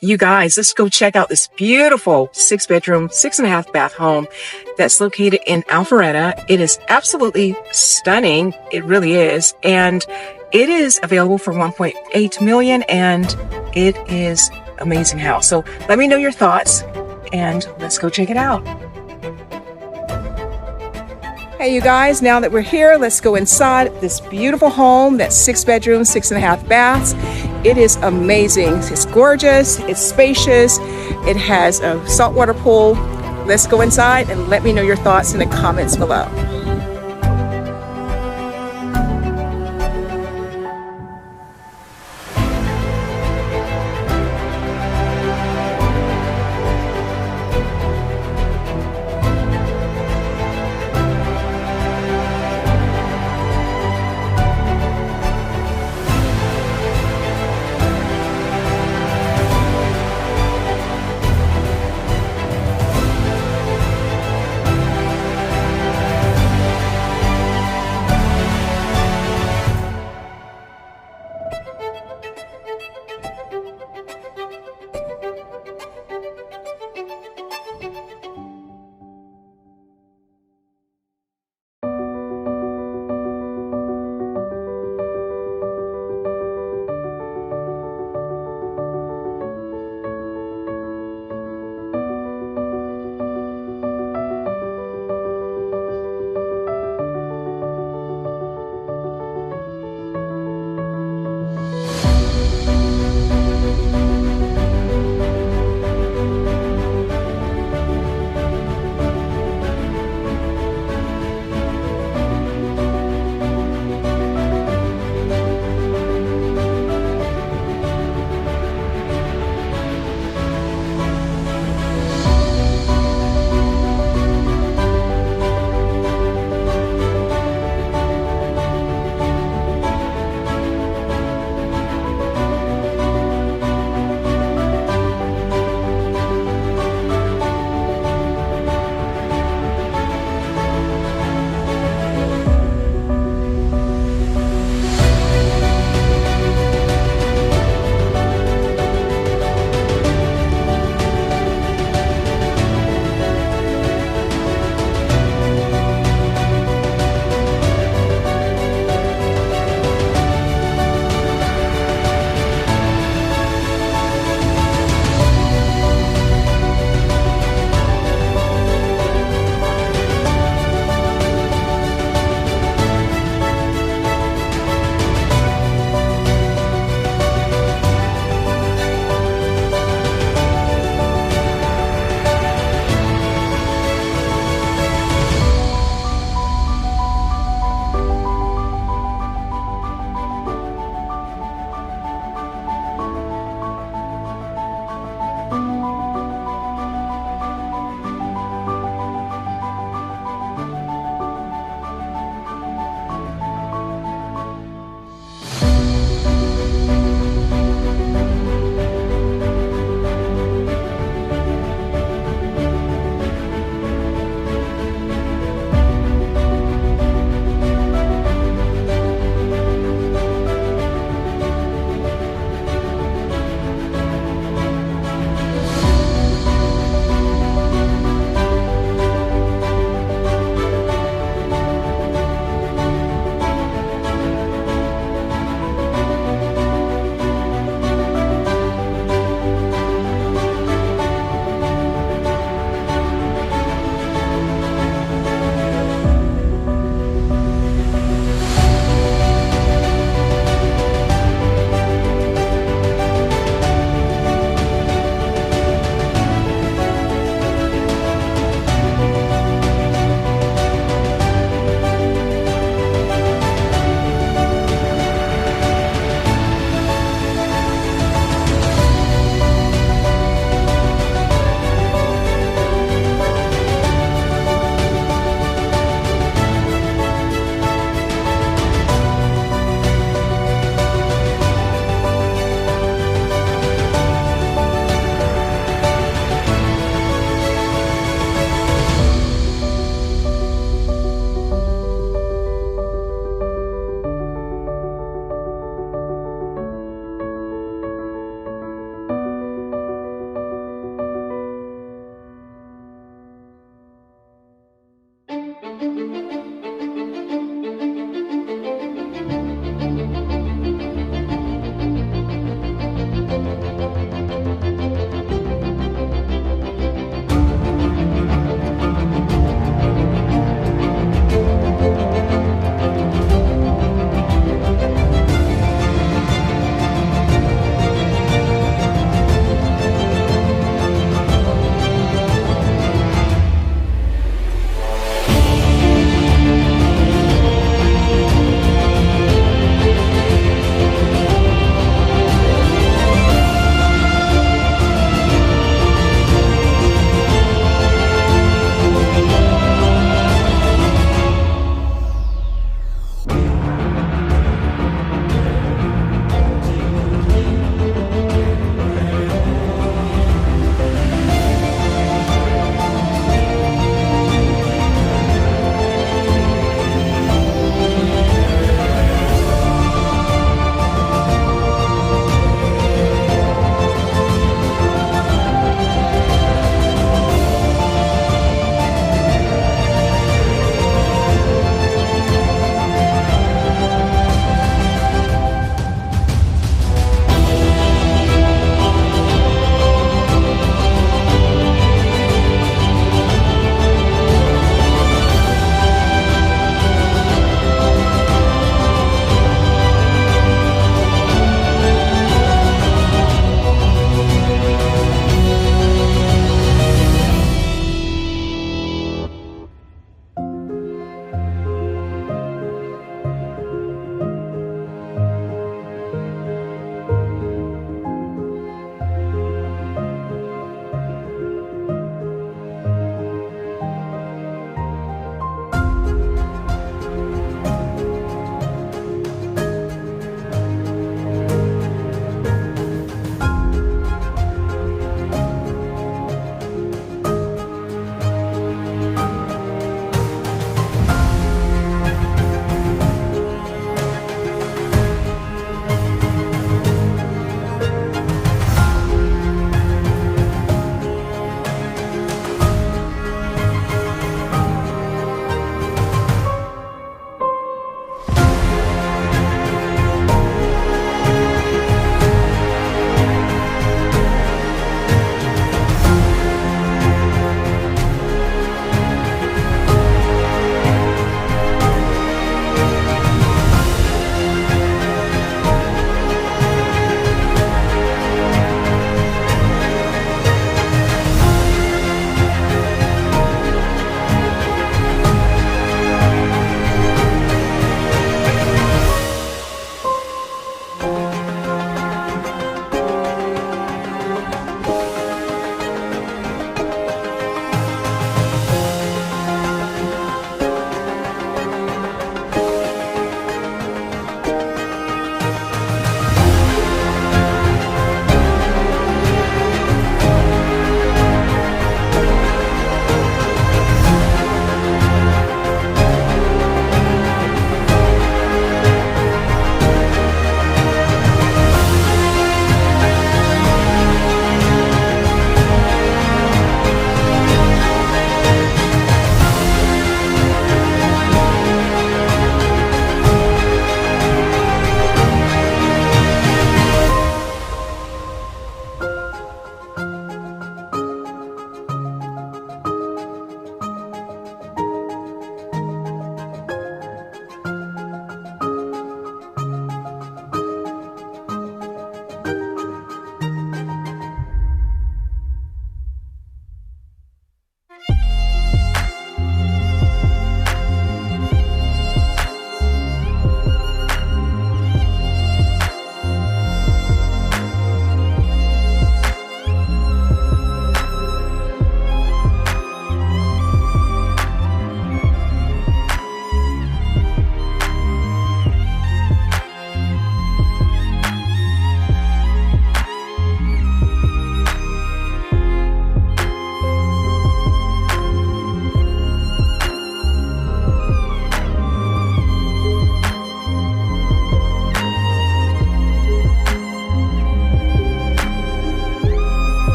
You guys, let's go check out this beautiful 6-bedroom, 6.5-bath home that's located in Alpharetta. It is absolutely stunning. It really is. And it is available for $1.8 million, and it is an amazing house. So let me know your thoughts and let's go check it out. Hey, you guys, now that we're here, let's go inside this beautiful home that's 6 bedrooms, 6.5 baths. It is amazing. It's gorgeous. It's spacious. It has a saltwater pool. Let's go inside and let me know your thoughts in the comments below.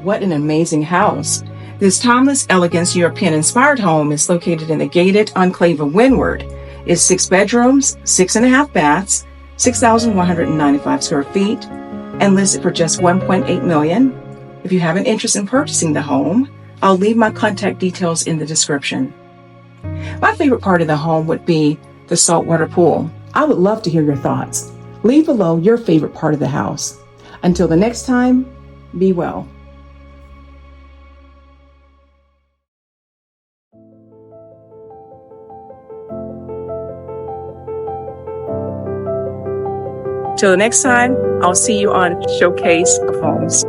what an amazing house. This timeless elegance European-inspired home is located in the gated enclave of Windward. It's 6 bedrooms, 6.5 baths, 6,195 square feet, and listed for just $1.8 million. If you have an interest in purchasing the home, I'll leave my contact details in the description. My favorite part of the home would be the saltwater pool. I would love to hear your thoughts. Leave below your favorite part of the house. Until the next time, be well. Till the next time, I'll see you on Showcase of Homes.